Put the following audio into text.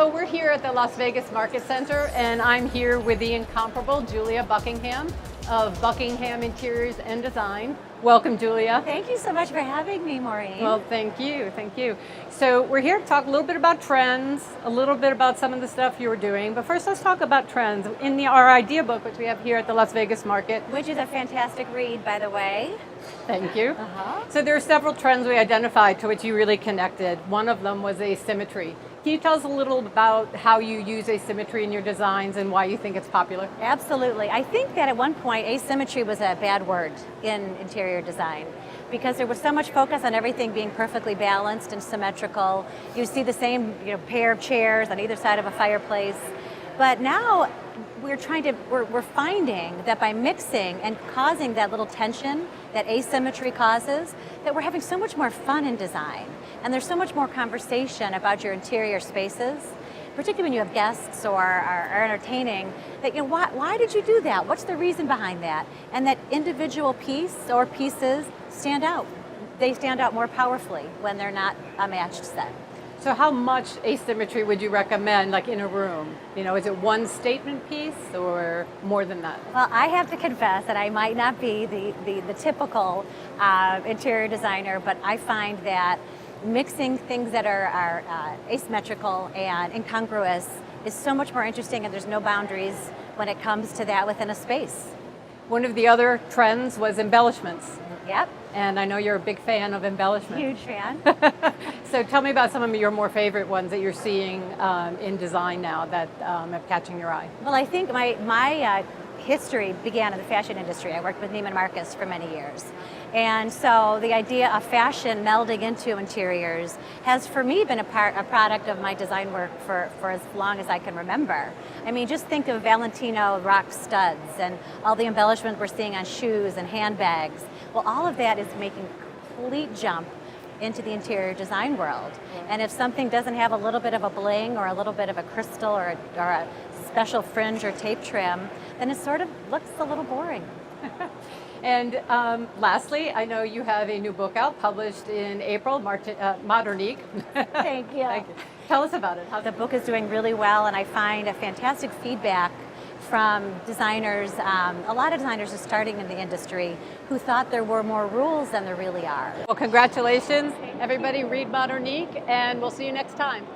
So we're here at the Las Vegas Market Center, and I'm here with the incomparable Julia Buckingham of Buckingham Interiors and Design. Welcome, Julia. Thank you so much for having me, Maureen. Well, thank you, thank you. So we're here to talk a little bit about trends, a little bit about some of the stuff you were doing, but first let's talk about trends. In our idea book, which we have here at the Las Vegas Market. Which is a fantastic read, by the way. Thank you. So there are several trends we identified to which you really connected. One of them was asymmetry. Can you tell us a little about how you use asymmetry in your designs and why you think it's popular? Absolutely. I think that at one point asymmetry was a bad word in interior design because there was so much focus on everything being perfectly balanced and symmetrical. You see the same pair of chairs on either side of a fireplace. But now we're finding that by mixing and causing that little tension that asymmetry causes, that we're having so much more fun in design. And there's so much more conversation about your interior spaces, particularly when you have guests or are entertaining, that why did you do that? What's the reason behind that? And that individual piece or pieces stand out. They stand out more powerfully when they're not a matched set. So how much asymmetry would you recommend, like in a room? Is it one statement piece or more than that? Well, I have to confess that I might not be the typical interior designer, but I find that mixing things that are asymmetrical and incongruous is so much more interesting, and there's no boundaries when it comes to that within a space. One of the other trends was embellishments. Yep. And I know you're a big fan of embellishments. Huge fan. So tell me about some of your more favorite ones that you're seeing in design now that are catching your eye. Well, I think my history began in the fashion industry. I worked with Neiman Marcus for many years. And so the idea of fashion melding into interiors has, for me, been a product of my design work for as long as I can remember. I mean, just think of Valentino rock studs and all the embellishments we're seeing on shoes and handbags. Well, all of that is making a complete jump into the interior design world. And if something doesn't have a little bit of a bling or a little bit of a crystal or a special fringe or tape trim, then it sort of looks a little boring. And lastly, I know you have a new book out, published in April, Modernique. Thank you. Thank you. Tell us about it. The book is doing really well, and I find a fantastic feedback from designers. A lot of designers are starting in the industry who thought there were more rules than there really are. Well, congratulations. Everybody read Modernique, and we'll see you next time.